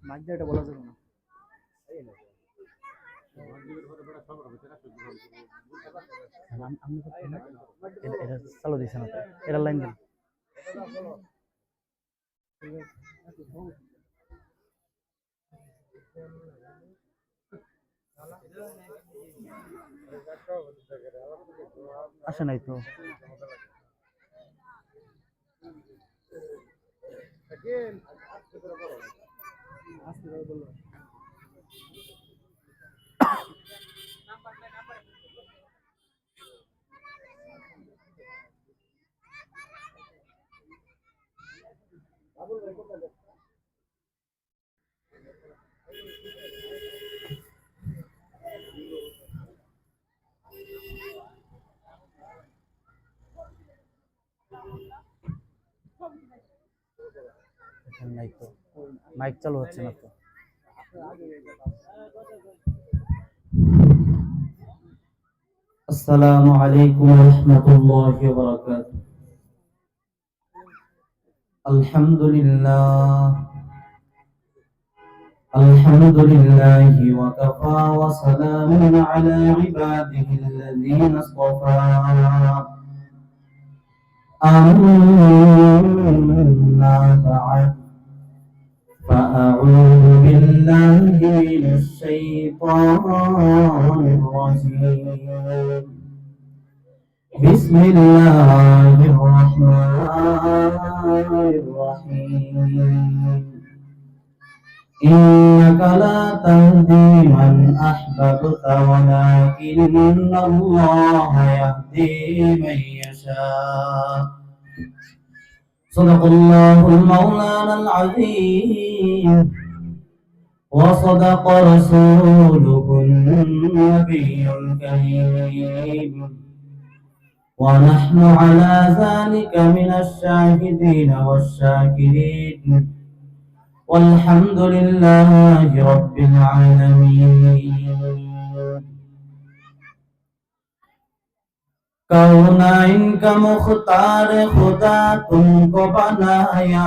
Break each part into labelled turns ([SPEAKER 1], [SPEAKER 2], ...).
[SPEAKER 1] Mic দিয়ে এটা বলা যাবে না। এটা চালু দিছে না, এটা লাইন দিন। আসে নাই তো। নাই তো, মাইক চালু হচ্ছে না তো।
[SPEAKER 2] আসসালামু আলাইকুম ওয়া রাহমাতুল্লাহি ওয়া বারাকাতুহু। আলহামদুলিল্লাহি ওয়া কাফা ওয়া সালামুন আলা ইবাদিহিল্লাযীনা ইসতাফা। আম্মা বা'দ, فأعوذ بالله من الشيطان الرجيم. بسم الله الرحمن الرحيم. إنك لا تهدي من أحببت ولكن الله يهدي من يشاء. صدق الله المولانا العظيم وصدق رسوله النبي الكريم، ونحن على ذلك من الشاهدين والشاكرين، والحمد لله رب العالمين. कौनाइन का मुख्तार खुदा तुमको बनाया,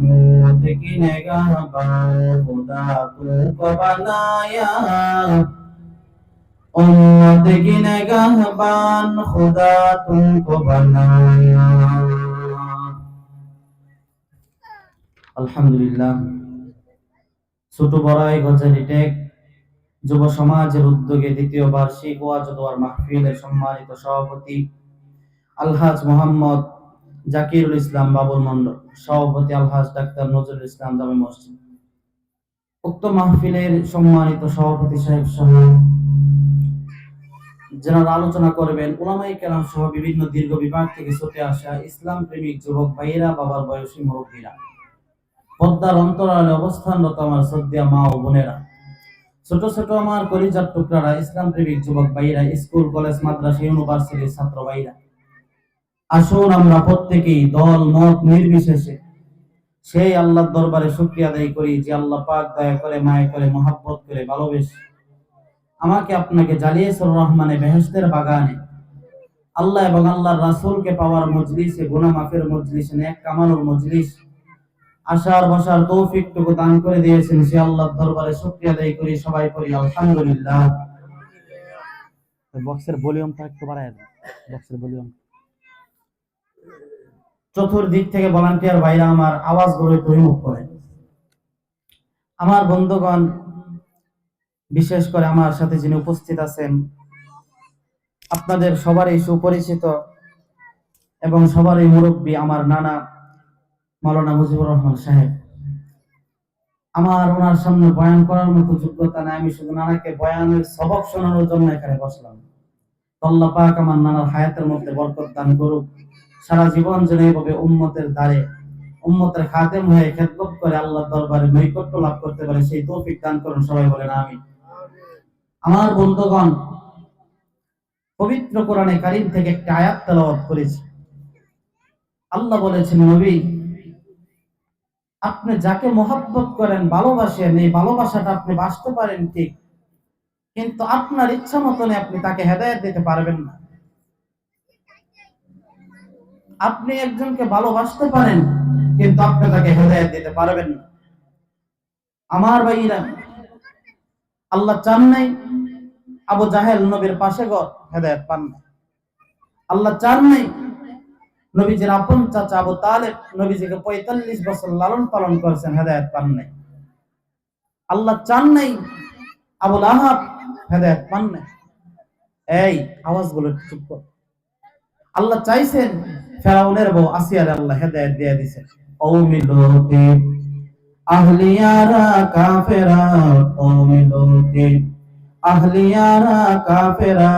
[SPEAKER 2] उम्मत की निगाहबान खुदा तुमको बनाया, उम्मत की निगाहबान खुदा तुमको बनाया। আলহামদুলিল্লাহ। ছোট বড়াই গজারি টেক যুব সমাজের উদ্যোগে দ্বিতীয় বার্ষিক ওয়াজ ও দোয়ার মাহফিলের সম্মানিত সভাপতি আলহাজ মোহাম্মদ জাকিরুল ইসলাম বাবুল মন্ডল, সভাপতি আলহাজ ডাক্তার নজরুল ইসলাম জামে মসজিদ, উক্ত মাহফিলের সম্মানিত সভাপতি সাহেব সহ যারা আলোচনা করবেন উলামায়ে কেরাম সহ বিভিন্ন দীর্ঘ বিভাগ থেকে ছুটে আসা ইসলাম প্রেমিক যুবক ভাইয়েরা, বাবার বয়সী মুরব্বীরা, পর্দার অন্তরালে অবস্থানরত আমার শ্রদ্ধেয় মা ও বোনেরা, ছোট ছোট আমার কলিজার টুকরারা, ইসলাম প্রেমিক যুবক ভাইয়েরা, স্কুল কলেজ মাদ্রাসা ইউনিভার্সিটির ছাত্র ভাইরা, আসুন আমরা প্রত্যেকেই দল মত নির্বিশেষে সেই আল্লাহর দরবারে শুকরিয়া আদায় করি যে আল্লাহ পাক দয়া করে, মায়া করে, মহব্বত করে, ভালোবেসে আমাকে আপনাকে জালিয়াতুর রহমানে বেহেশতের বাগানে আল্লাহ এবং আল্লাহর রাসূলকে পাওয়ার মজলিসে, গুনাহ মাফের মজলিসে, নেক কামানোর মজলিস আশার বসার তৌফিকটুকু দান করে দিয়েছেন, সে আল্লাহর দরবারে শুকরিয়া আদায় করি। সবাই পড়ি আলহামদুলিল্লাহ।
[SPEAKER 1] বক্সের ভলিউমটা একটু বাড়ায় দেন, বক্সের ভলিউম।
[SPEAKER 2] চতুর্দিক থেকে ভলান্টিয়ার ভাইরা আমার আওয়াজ গড়ে তৈমুখ করে। আমার বন্ধুগণ, বিশেষ করে আমার সাথে যিনি উপস্থিত আছেন, আপনাদের সবারই সুপরিচিত এবং সবারই মুরব্বী আমার নানা মাওলানা মুজিবুর রহমান সাহেব। আমার ওনার সামনে বয়ান করার মতো যোগ্যতা নাই, আমি শুধু নানাকে বয়ানের সবক শোনানোর জন্য এখানে বসলাম। আল্লাহ পাক আমার নানার হায়াতের মধ্যে বরকত দান করুক, সারা জীবন যেন এইভাবে উম্মতের দ্বারে উম্মতের খাদেম হয়ে খেদমত করে আল্লাহর দরবারে নৈকট্য লাভ করতে পারে, সেই তৌফিক দান করুন। সবাই বলেন আমিন। আমার বন্ধুগণ, পবিত্র কোরআনে কারীম থেকে একটা আয়াত তেলাওয়াত করেছি। আল্লাহ বলেছেন, নবী আপনি যাকে মহব্বত করেন, ভালোবাসেন, এই ভালোবাসাটা আপনি বাঁচতে পারেন ঠিক, কিন্তু আপনার ইচ্ছা মতনে আপনি তাকে হেদায়েত দিতে পারবেন না। আপনি একজনকে ভালোবাসতে পারেন, কিন্তু আপনি তাকে হেদায়েত দিতে পারবেন না। আমার ভাইরা, আল্লাহ চান নাই আবু জাহেল নবীর পাশে গড় হেদায়েত পান না। আল্লাহ চান নাই নবীজির আপন চাচা আবু তালেব নবীজিকে ৪৫ বছর লালন পালন করেছেন, হেদায়েত পান নাই। আল্লাহ চান নাই আবুল আহাব হেদায়েত পান নাই। এই আওয়াজগুলো চুপ কর। আল্লাহ চাইছেন ফেরাউনের বউ আসিয়ার আল্লাহ হেদায়েত দিয়ে দিয়েছেন। কওমি লূতিন আহলিয়ারা কাফেরা, কওমি লূতিন আহলিয়ারা কাফেরা,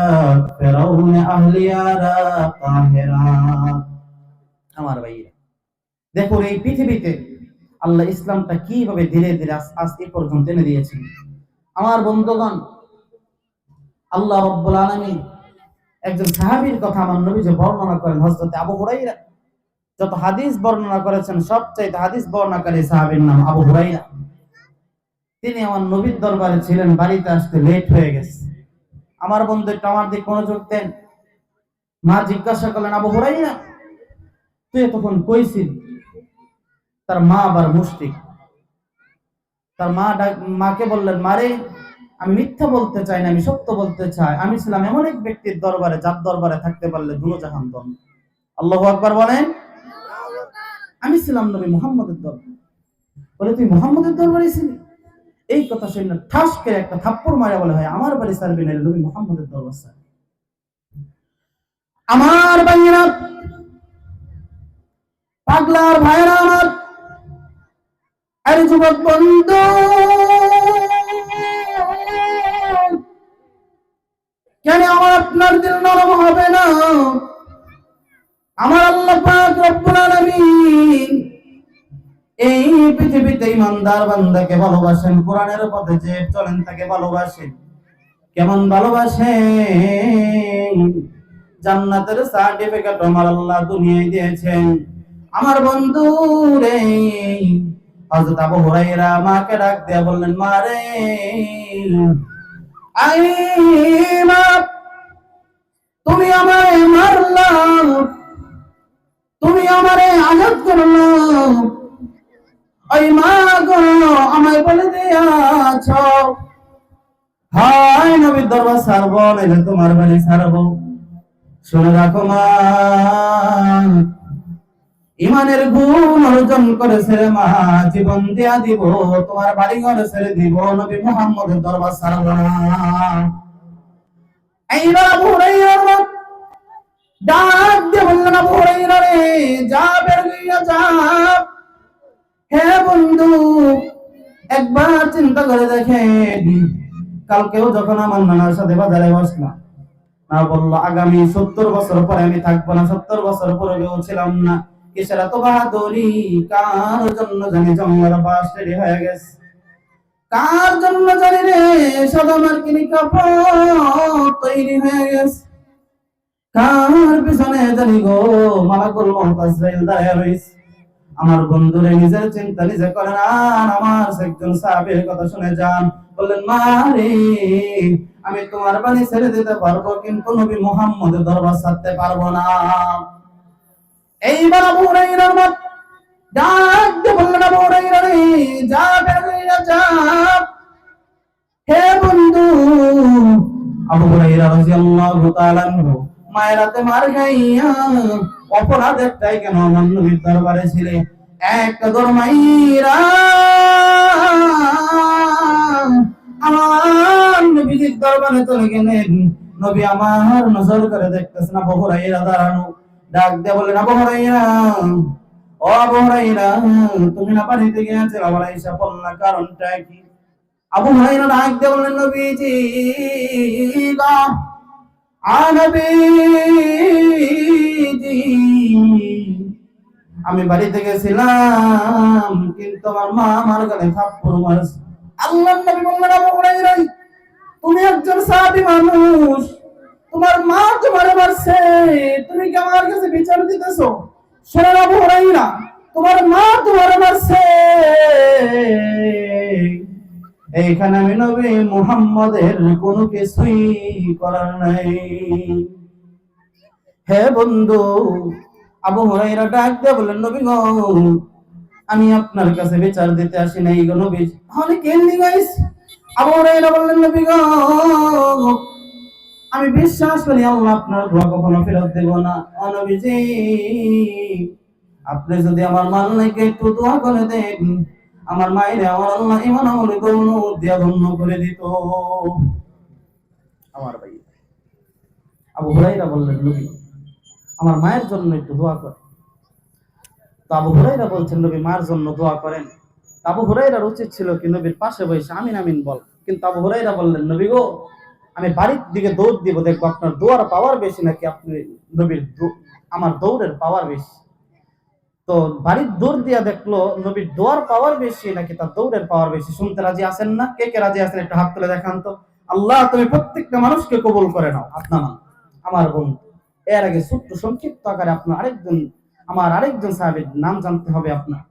[SPEAKER 2] ফেরাউন আহলিয়ারা কাফেরা। আমার ভাইরা, দেখুন এই পৃথিবীতে আল্লাহ ইসলামটা কিভাবে ধীরে ধীরে আজ এ পর্যন্ত এনে দিয়েছেন। আমার বন্ধুগণ, আল্লাহ রাব্বুল আলামিন একজন সাহাবীর কথা আমার নবী যে বর্ণনা করেন, হযরত আবু হুরায়রা। যত হাদিস বর্ণনা করেছেন সবচেয়ে হাদিস বর্ণনাকারী সাহাবীর নাম আবু হুরায়রা। তিনি আমার নবীর দরবারে ছিলেন, বাড়িতে আসতে লেট হয়ে গেছে। আমার বন্ধু একটু আমার দিকে মনোযোগ দেন। মা জিজ্ঞাসা করলেন, আবু হুরায়রা তুই তখন কইছিস? তার মা আবার মুশরিক। তার মাকে বললেন, মারে আমি মিথ্যা বলতে চাই না, আমি সত্য বলতে চাই। আমি ছিলাম এমন এক ব্যক্তির দরবারে যার দরবারে থাকতে পারলে দুনো জাহান ধন্য। আল্লাহু আকবার বলেন। আমি ছিলাম নবী মুহাম্মদের দরবারে। বলে তুই মুহাম্মদের দরবারে ছিলি? এই কথা শুনে ঠাস করে একটা থাপ্পড় মারা বলে, হয় আমার বাড়ি সারবি না, নবী মুহাম্মদের দরবার স্যার। আমার ভাইয়েরা, পাগলার ভাইয়েরা আমার, আরে যুবক বন্ধু, কেন আমার আপনার দিল নরম হবে না? আমার আল্লাহ পাক রব্বুল আলামিন এই পৃথিবীতে ইমানদার বান্দাকে ভালোবাসেন, কোরআনের পথে যে চলেন তাকে ভালোবাসেন। কেমন ভালোবাসেন? জান্নাতের সার্টিফিকেট আমার আল্লাহ দুনিয়ায় দিয়েছেন। আমার বন্ধু রে, হযরত আবু হুরায়রা মাকে ডাক দিয়ে বললেন, মা রে, আই মা, তুমি আমারে মারলা, তুমি আমারে আঘাত করলো, ওই মা গো আমায় বলে দিয়াছ, হায় নবীর দরবার ছাড়বো নাইলে তোমার বাড়ি ছাড়বো। শুনে রাখো মা, ইমানের গুণ অর্জন করেছে রে মা, জীবন দিয়া দিব, তোমার বাড়ি ঘরে ছেড়ে দিব, নবী মুহাম্মদের দরবার ছাড়বো না। এইবার আবু হুরায়রা ডাক দিয়ে বললেন, আবু হুরায়রা রে, যা বের হইয়া যা। হে বন্ধু, একবার চিন্তা করে দেখেন, কালকেও যখন আমার নানার সাথে বাজারে বসলাম, না বললো আগামী 70 বছর পরে আমি থাকবো না, 70 বছর পরেও ছিলাম না। কিসের এত বাহাদুরি? কার জন্য জানি জঙ্গল বাস রেডি হয়ে গেছে, কার জন্য জানি রে সাদা মার্কিনি কাপড় তৈরি হয়ে গেছে, কার পিছনে জানি গো মালাকুল মউত আজরাইল দাঁড়ায় রইছে। আমার বন্ধুরে নিজের চিন্তা নিজে করেন, আর আমার একজন সাহাবীর কথা শুনে যান। বললেন, মা রে, আমি তোমার বাড়ি ছেড়ে দিতে পারবো, কিন্তু নবী মুহাম্মদের দরবার ছাড়তে পারবো না। এইবার আবু হুরায়রা ডাক দিয়ে বললেন, আবু হুরায়রা রে, যা বের হইয়া যা। হে বন্ধু, আবু হুরায়রা রাদিয়াল্লাহু তাআলা আনহু মায়ের হাতে মার খাইয়া অপরাধ একটাই, কেন আমার নবীর দরবারে ছিলে। একটা দরমাইরা আমার নবীর দরবারে চলে গেলেন। নবী আমার নজর করে দেখতেছেন আবু হুরায়রা দাঁড়ানো। ডাক দিয়ে বললেন, আবু হুরায়রা, ও আবু হুরায়রা, তুমি না বাড়িতে গিয়েছিলে, আবার আইসা বললা, কারণটা কি? আবু হুরায়রা ডাক দিয়ে বললেন, নবীজি গো, নবীজি, আমি বাড়িতে গেছিলাম, কিন্তু আমার মা আমার গালে থাপ্পড় মারছে। আল্লাহর নবী বললেন, আবু হুরায়রা, তুমি একজন সাহাবী মানুষ, তোমার মা তোমারে মারছে, তুমি কি আমার কাছে বিচার দিতেছো? শোনো আবু হুরায়রা, তোমার মা তোমারে মারছে, এইখানে আমি নবী মুহাম্মদের কোনো কিছুই করার নাই। হে বন্ধু, আবু হুরায়রা ডাক দিয়ে বললেন, নবী গো, আমি আপনার কাছে বিচার দিতে আসি নাই গো নবী। তাহলে কেমনি গাইস? আবু হুরায়রা বললেন, নবী গো, আমি বিশ্বাস করি আল্লাহ আপনার দোয়া কখনো ফেরত দেব না। ও নবীজি, আপনি যদি আমার মালিককে একটু দোয়া করে দেন, আমার মায়ের আমার আল্লাহ ইমান আমল করুন দিয়া ধন্য করে দিত। আমার ভাই আবু হুরায়রা বললেন, নবী আমার মায়ের জন্য একটু দোয়া করেন। তো আবু হুরায়রা বলছেন, নবী মায়ের জন্য দোয়া করেন। আবু হুরায়রার উচিত ছিল কি নবীর পাশে বসে আমিন আমিন বল, কিন্তু আবু হুরায়রা বললেন, নবী গো, আমি বাড়ির দিকে দৌড় দিব, দেখবো আপনার দৌড়ার পাওয়ার বেশি নাকি আপনি নবীর আমার দৌড়ের পাওয়ার বেশি। তো বাড়ির দৌড় দিয়া দেখলো নবীর দোয়ার পাওয়ার বেশি নাকি তার দৌড়ের পাওয়ার বেশি। শুনতে রাজি আছেন না? কে কে রাজি আছেন একটু হাত তুলে দেখান তো। আল্লাহ তুমি প্রত্যেকটা মানুষকে কবুল করে নাও। আপনার আমার বন্ধু, এর আগে ছোট্ট সংক্ষিপ্ত আকারে আপনার আরেকজন সাহাবীর নাম জানতে হবে। আপনার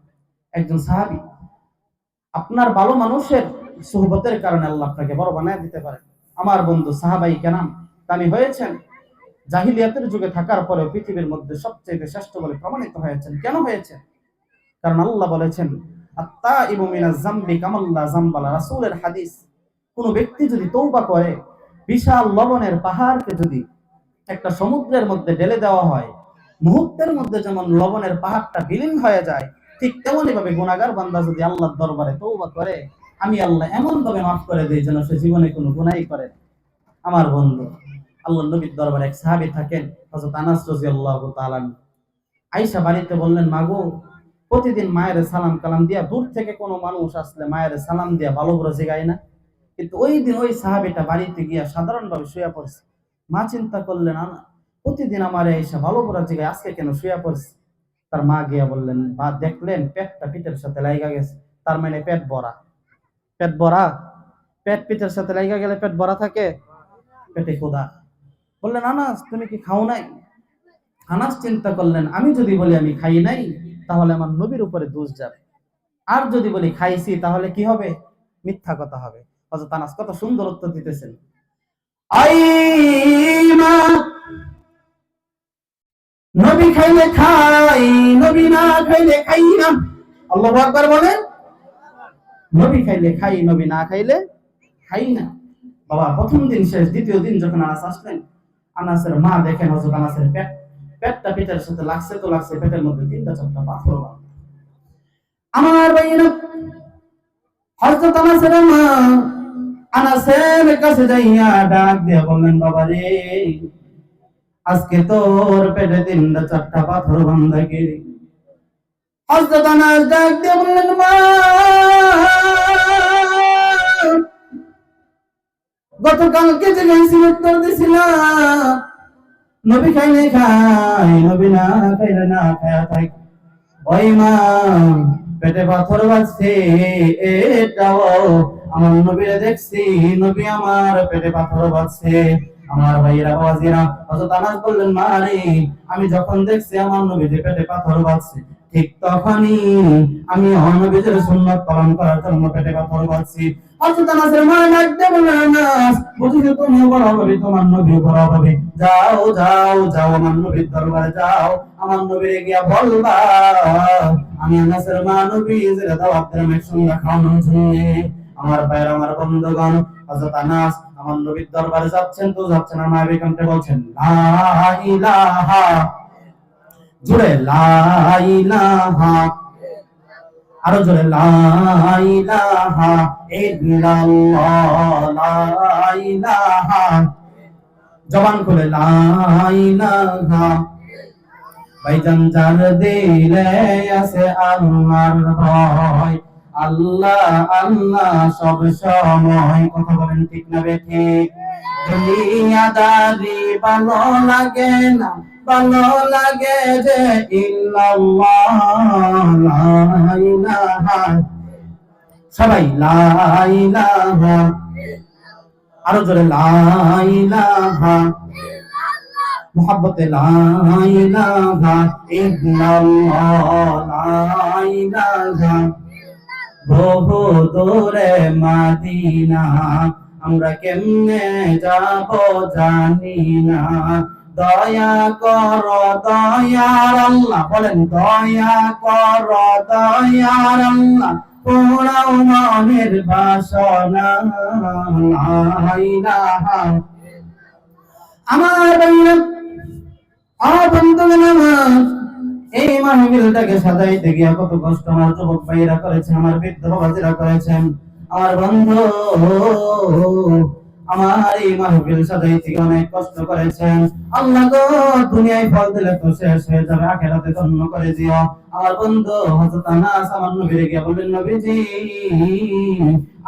[SPEAKER 2] একজন সাহাবী, আপনার ভালো মানুষের সুহবতের কারণে আল্লাহ আপনাকে বড় বানায় দিতে পারে। আমার বন্ধু সাহাবাই কেরাম দামি হয়েছেন, জাহিলিয়াতের যুগে থাকার পরে পৃথিবীর মধ্যে সবচেয়ে শ্রেষ্ঠ বলে প্রমাণিত হয়েছেন। কেন হয়েছে? কারণ আল্লাহ বলেছেন, আত্তাইবু মিনাজ যামবি কামাল্লা যামবালা। রাসূলের হাদিস, কোন ব্যক্তি যদি তওবা করে, বিশাল লবণের পাহাড়কে যদি একটা সমুদ্রের মধ্যে ঢেলে দেওয়া হয়, মুহূর্তের মধ্যে যেমন লবণের পাহাড়টা বিলীন হয়ে যায়, ঠিক তেমনি ভাবে গুনাহগার বান্দা যদি আল্লাহর দরবারে তওবা করে, আমি আল্লাহ এমন ভাবে মাফ করে দেই যেন সে জীবনে কোনো গুনাহই করে না। আমার বন্ধু, আল্লাহর নবীর দরবারে এক সাহাবী থাকেন, হযরত আনাস রাদিয়াল্লাহু তাআলা। আয়েশা বাড়িতে বললেন, মাগো, প্রতিদিন মায়ের সালাম কালাম দিয়া, দূর থেকে কোনো মানুষ আসলে মায়ের সালাম দিয়া ভালো করে জিগায় না, কিন্তু ওই দিন ওই সাহাবীটা বাড়িতে গিয়া সাধারণভাবে শুয়ে পড়ছে। মা চিন্তা করলেন, প্রতিদিন আমার আয়েশা ভালো করে জিগায়, আজকে কেন শুয়ে পড়ছে? তার মা গিয়া বললেন বা দেখলেন পেটটা পিঠের সাথে লাগা গেছে। তার মানে পেট ভরা। পেট ভরা, পেট পিঠের সাথে লাগা গেলে পেট ভরা থাকে, পেটে ক্ষুধা। বললেন, আনাস তুমি কি খাও নাই? আনাস চিন্তা করলেন, আমি যদি বলি আমি খাই নাই তাহলে আমার নবীর উপরে দোষ যাবে, আর যদি বলি খাইছি তাহলে কি হবে? মিথ্যা কথা হবে। হযরত আনাস কত সুন্দর উত্তর দিতেছেন, আই মা, নবী খাইলে খাই, নবী না খাইলে খাই না। আল্লাহু আকবার বলেন। নবী খাইলে খাই, নবী না খাইলে খাই না। বাবা, প্রথম দিন শেষ, দ্বিতীয় দিন যখন আনাস আসলেন, আনাসের মা দেখেন হযরত আনাসের পেটটা পেটের সাথে লাগছে তো লাগছে, পেটের মধ্যে 3-4টা পাথর। আমার ভাইয়েরা, হযরত আনাসের মা আনাসের কাছে যাইয়া ডাক দিয়ে বললেন, বাবা রে, আজকে তোর পেটে 3-4টা পাথর বাঁধা গেলি। হযরত আনাস ডাক দিয়ে বললেন, মা, গতকালকে যে গাইছি উত্তর দিছিলাম, নবী খাইলে খাই, নবী না খাইলে না খায়া থাক। ওই মা, পেটে পাথর বাজছে, এটাও আমার নবীরে দেখছি, নবী আমার পেটে পাথর বাজছে। আমার ভাইয়েরা বাবাজিরা, হযরত আনাস বললেন, মা রে, আমি যখন দেখছি আমার নবীর পেটে পাথর বাজছে, ঠিক তখনই আমি নবীর সুন্নাত পালন করার জন্য পেটে পাথর বাজছি। হযরত আনাসের মা ডাকতে বললেন, আনাস, বুঝি তুমি বড় হবে, তোমার নবী বড় হবে, যাও যাও যাও, আমার নবীর দরবারে যাও, আমার নবীরে গিয়া বলবা আমি আনাসের মা নবীর দাওয়াত দিলাম একসঙ্গে খাওয়ানোর জন্য। আমার ভাইয়ের, আমার বন্ধুগণ, হযরত আনাস আমার নবীর দরবারে যাচ্ছেন তো যাচ্ছেন, আর মা বেগমকে বলছেন, লা ইলাহা, জোরে লা ইলাহা, আরো জোরে লা ইলাহা ইল্লাল্লাহ, লা ইলাহা, জবান খুলে লা ইলাহা। ভাইজান, যার দিলে আছে আল্লাহর ভয়, আল্লাহ আল্লাহ সব সময়, কথা বলেন ঠিক না বেঠিক? দুনিয়াদারি ভালো লাগে না, ভালো লাগে যে ইল্লাল্লাহ, লা ইলাহা, সবাই লা ইলাহা, আরো জোরে লা ইলাহা, মুহাব্বতে লা ইলাহা ইল্লাল্লাহ, লা ইলাহা। বহু দূরে মাদিনা, আমরা কেমনে যাব জানি না, দয়া কর দয়ার আল্লাহ, বলেন দয়া কর দয়ার আল্লাহ, পোড়াও মনের বাসনা, লা ইলাহা। আমার ভাইরা, বন্ধুগণ আমার, এই মাহফিলটাকে সাজাইতে গিয়া কত কষ্ট আমার যুবক ভাইরা করেছে, আমার বৃদ্ধ বাবাজিরা করেছেন। আমার বন্ধু, আমার এই মাহফিল সাজাইতে গিয়ে অনেক কষ্ট করেছেন। আল্লাহ গো, দুনিয়ায় ফল দিলে তো শেষ হয়ে যাবে, আখিরাতে ধন্য করে দিও। আমার বন্ধু হযরত আনাস আমার নবীরে গিয়ে বললেন, নবীজি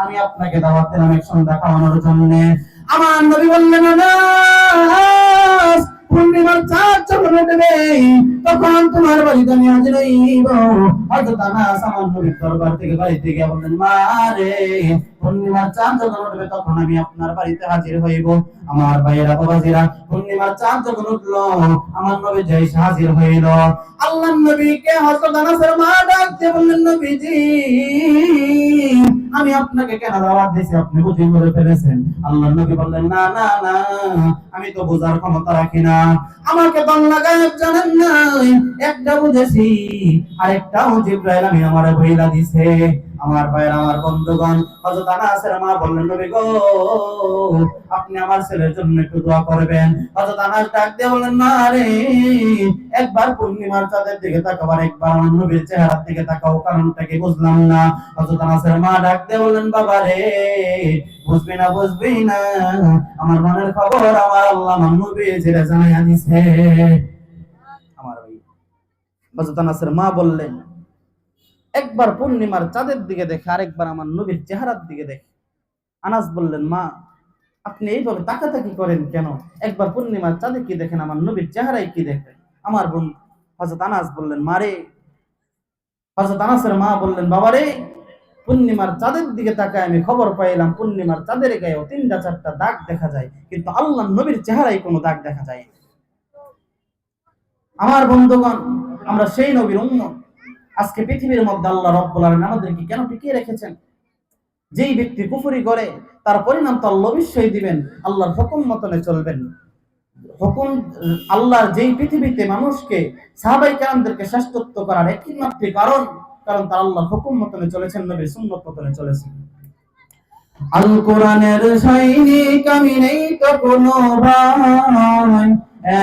[SPEAKER 2] আমি আপনাকে দাওয়াত দিলাম এক সন্ধ্যা খাওয়ানোর জন্য। আমার নবী বললেন, আনাস পূর্ণিমার চাঁদ যখন উঠবে তখন তোমার বাড়িতে আমি হাজির হইব। হযরত আনাস আমার নবীর দরবার থেকে বাড়িতে গিয়ে বললেন, মা রে, পূর্ণিমার চাঁদ যখন উঠবে তখন আমি আপনার বাড়িতে হাজির হইব। আমার ভাইয়েরা বাবাজিরা, পূর্ণিমার চাঁদ যখন উঠলো আমার নবী যে হাজির হইল। আল্লাহর নবীকে হযরত আনাসের মা ডাক দিয়ে বললেন, নবীজি আমি আপনাকে কেন দাওয়াত দিয়েছি আপনি বুঝি করে ফেলেছেন? আল্লাহর নবী বললেন, না না না, আমি তো বোঝার ক্ষমতা রাখি না, আমাকে বাংলা গায়েব জানেন নাই, একটা বুঝেছি আর একটাও জিবরাইল আমি আমারে বইলা দিছে। আমার ভাইরা, আমার বন্ধুগণ, হযরত আনাসের মা বললেন, নবী গো আপনি আমার ছেলের জন্য একটু দোয়া করবেন। হযরত আনাস ডাক দিয়ে বললেন, মা রে, একবার পূর্ণিমার চাঁদের দিকে তাকাও আর একবার আমার নবীর চেহারার দিকে তাকাও, কারণটা কি বুঝলাম না। হযরত আনাসের মা ডাক দিয়ে বললেন, বাবা রে, বুঝবি না বুঝবি না, আমার মনের খবর আমার আল্লাহ আমার নবী যেটা জানাইয়া দিছে। আমার ভাই, হযরত আনাসের মা বললেন, একবার পূর্ণিমার চাঁদের দিকে দেখে আরেকবার আমার নবীর চেহারার দিকে দেখে। আনাস বললেন, মা আপনি এইভাবে তাকাতাকি করেন কেন? একবার পূর্ণিমার চাঁদে কি দেখেন, আমার নবীর চেহারায় কি দেখেন? আমার বোন হযরত আনাস বললেন, মারে, হযরত আনাসের মা বললেন, বাবা রে, পূর্ণিমার চাঁদের দিকে তাকায় আমি খবর পাইলাম পূর্ণিমার চাঁদের গায়েও 3-4টা দাগ দেখা যায়, কিন্তু আল্লাহর নবীর চেহারায় কোনো দাগ দেখা যায়। আমার বন্ধুগণ, আমরা সেই নবীর উম্মত। আজকে পৃথিবীর মধ্যে আল্লাহ রাব্বুল আলামিন আমাদেরকে কেন টিকিয়ে রেখেছেন? যেই ব্যক্তি কুফরি করে তার পরিণাম তো আল্লাহ অবশ্যই দিবেন, আল্লাহর হুকুম মতনে চলবেন। হুকুম আল্লাহর যেই পৃথিবীতে মানুষকে সাহাবায়ে কেরামদেরকে শ্রেষ্ঠত্ব করার একমাত্র কারণ তারা আল্লাহর হুকুম মতনে চলেছেন, নবীর সুন্নাত মতনে চলেছেন। আল কোরআনের সৈনিক আমি নেই তো কোনো ভাই,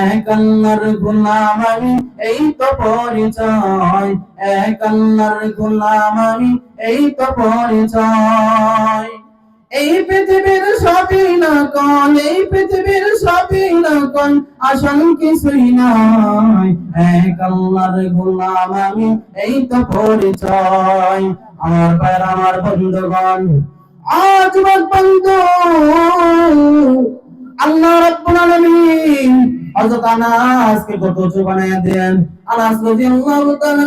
[SPEAKER 2] এক আল্লাহর গোলাম আমি এই তো পরিচয়, এক আল্লাহর গোলাম আমি এই তো পরিচয়। এই পৃথিবীর সবই না কোন, এই পৃথিবীর সবই না কোন, আসল কিছুই নাই, এক আল্লাহর গোলাম আমি এই তো পরিচয়। আমার ভাইরা, আমার বন্ধুগণ, আজ বন্ধু আল্লাহ রাব্বুল আলামিন হযরত আনাসকে কত উঁচু বানায়া দেন। আনাস রাদিয়াল্লাহু তাআলা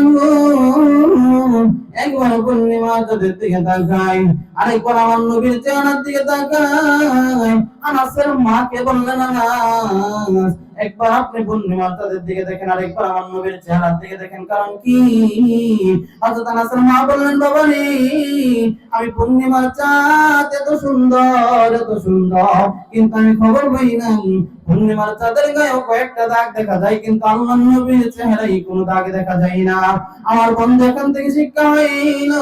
[SPEAKER 2] একবার পূর্ণিমার চাঁদের দিকে তাকায়, আরেকবার আমার নবীর চেহারার দিকে তাকায়। আনাসের মাকে বললেন, আনাস একবার আপনি পূর্ণিমার চাঁদের দিকে দেখেন, আরেকবার আমার নবীর চেহারার দিকে দেখেন, কারণ কি? হযরত আনাসের মা বললেন, বাবা রে, আমি পূর্ণিমার চাঁদ এত সুন্দর এত সুন্দর, কিন্তু আমি খবর পাই না পূর্ণিমার চাঁদের গায়েও কয়েকটা দাগ দেখা যায়, কিন্তু আল্লাহর নবীর চেহারায় কোনো দাগ দেখা যায় না। আমার বন্ধু, এখান থেকে শিক্ষা হইল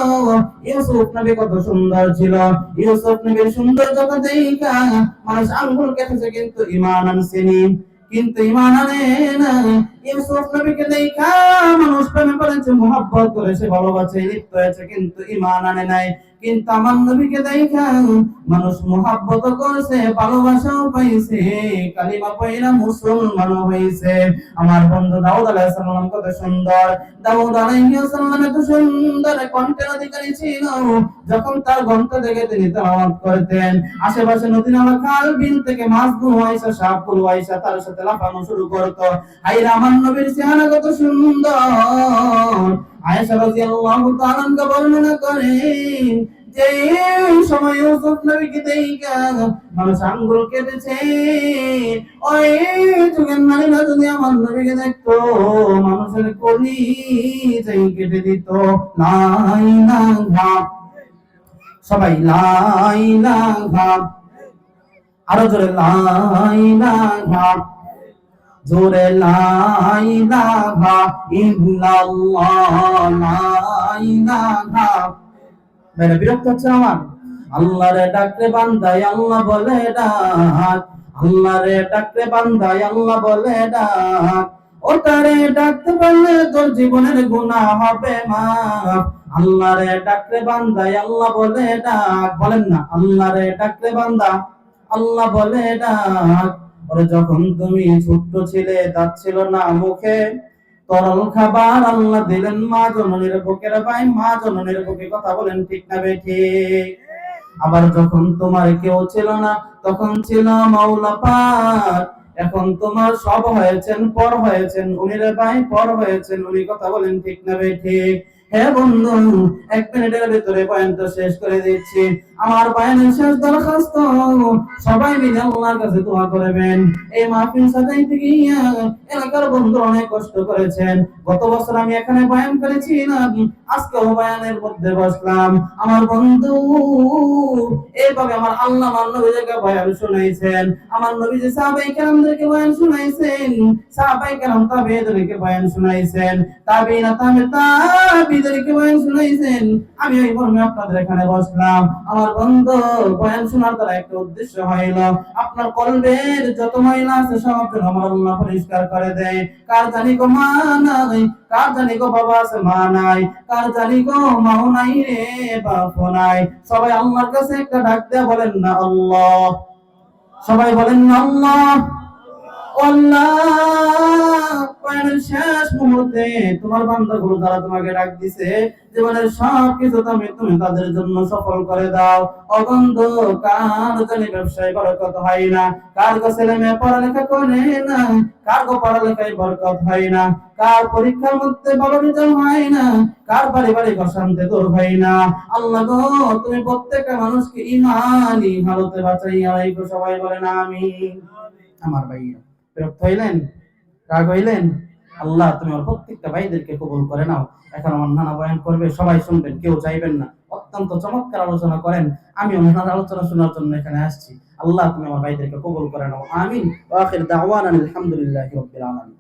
[SPEAKER 2] ইউসুফ নবী কত সুন্দর ছিল। ইউসুফ নবীর সৌন্দর্যতা দেখা মানুষ আঙ্গুল কেটেছে, কিন্তু ঈমান আনছেনি, কিন্তু ঈমান আনে না। ইউসুফ নবীকে দেখা মানুষ প্রেমে পড়েছে, মুহাব্বত করেছে, ভালোবাসে, লিপ্ত হয়েছে, কিন্তু ঈমান আনে নাই। কিন্তু আমার নবীকে দেখা মানুষ মুহাব্বত করেছে, ভালোবাসাও পাইছে, কালিমা পয়রা মুসলমানও হইছে। আমার বন্ধু দাউদ আলাইহিস সালাম কত সুন্দর, দাউদ আলাইহিস সালাম এত সুন্দর কণ্ঠের অধিকারী ছিল, যখন তার কণ্ঠ থেকে তিনি তেলাওয়াত করতেন, আশেপাশে নদী নালা খাল বিল থেকে মাছগুলো আইসা সাপগুলো আইসা তার সাথে লাফানো শুরু করতো। হায়রে আমার নবীর চেহারা কত সুন্দর। আয়েশা রাদিয়াল্লাহু তাআলা বর্ণনা করেন যে সময় ইউসুফ নবীকে দেখা মানুষ আঙ্গুল কেটেছে, ওই যুগের নারীরা যদি আমার নবীকে দেখতো মানুষের কলি চাই কেটে দিত। লা ইলাহা, সবাই লা ইলাহা, আরো জোরে লা ইলাহা। জোরে লা ইলাহা ইল্লাল্লাহ, লা ইলাহা। মেরে বিরক্ত হচ্ছে আমার? আল্লাহরে ডাকলে বান্দায় আল্লাহ বলে ডাক, আল্লাহরে ডাকলে বান্দায় আল্লাহ বলে ডাক। ওটারে ডাকতে পারলে তোর জীবনের গুনাহ হবে মাফ। আল্লাহরে ডাকলে বান্দায় আল্লাহ বলে ডাক, বলেন না আল্লাহরে ডাকলে বান্দা আল্লাহ বলে ডাক। ওরে যখন তুমি ছোট্ট ছিলে, দাঁত ছিল না মুখে, তরল খাবার আল্লাহ দিলেন মা জননীর বুকের ভাই, মা জননীর বুকে, কথা বলেন ঠিক না বেঠিক? আবার যখন তোমার কেউ ছিল না, তখন ছিল মাওলা পাক। এখন তোমার সব হয়েছেন, পর হয়েছেন উনি রে ভাই, পর হয়েছেন উনি, কথা বলেন ঠিক না বেঠিক? হ্যাঁ বন্ধু, 1 মিনিটের ভিতরে পয়েন্ট শেষ করে দিচ্ছি। আমার বয়ানের শেষ দরখাস্ত, সবাই মিলে আল্লাহর কাছে দোয়া করবেন। এই মাহফিল সাজাইতে গিয়া এলাকার বন্ধু অনেক কষ্ট করেছেন। গত বছর আমি এখানে বয়ান করেছিলাম, আজকেও বয়ানের মধ্যে বসলাম। আমার বন্ধু এইভাবে আমার আল্লাহ আমার নবীকে বয়ান শুনাইছেন, আমার নবীজি সাহাবায়ে কেরামদেরকে বয়ান শুনাইছেন, সাহাবায়ে কেরাম তাবেঈদেরকে বয়ান শুনাইছেন, তাবেঈনা তাবেঈদেরকে বয়ান শুনাইছেন। আমি ওই মর্মে আপনাদের এখানে বসলাম। আমার বন্ধু, বয়ান শোনার দ্বারা একটা উদ্দেশ্য হইল আপনার কলবের যত ময়লা আছে সব যেন আমার আল্লাহ পরিষ্কার করে দেয়। কার জানি গো মা নাই, কার জানি গো বাবা আছে মা নাই, কার জানি গো মাও নাই রে বাপ নাই। সবাই আল্লাহর কাছে একটা ডাক দেয়া বলেন না আল্লাহ, সবাই বলেন না আল্লাহ। আল্লাহ, পয়েন্টের শেষ মুহূর্তে তোমার বান্দাগুলো যারা তোমাকে ডাক দিছে, জীবনের সব কিছু তুমি তাদের জন্য সফল করে দাও। অবন্ধ, কার জানি ব্যবসায় বরকত হয় না, কার গো ছেলে মেয়ে পড়ালেখা করে না, কার গো পড়ালেখায় বরকত হয় না, কার পরীক্ষার মধ্যে ভালো রেজাল্ট হয় না, কার পারিবারিক অশান্তি দূর হয় না। আল্লাহ গো, তুমি প্রত্যেকটা মানুষকে ঈমানি হালতে বাঁচাইয়া রাখো, সবাই বলেন আমিন। আমার ভাইরা বিরক্ত হইলেন, রাগ হইলেন? আল্লাহ তুমি আমার প্রত্যেকটা ভাইদেরকে কবুল করে নাও। এখন আমার নানা বয়ান করবে, সবাই শুনবেন, কেউ চাইবেন না। অত্যন্ত চমৎকার আলোচনা করেন, আমি ওনার আলোচনা শোনার জন্য এখানে আসছি। আল্লাহ তুমি আমার ভাইদেরকে কবুল করে নাও, আমিন। ওয়া আখির দাওয়ানা আলহামদুলিল্লাহি রাব্বিল আলামিন।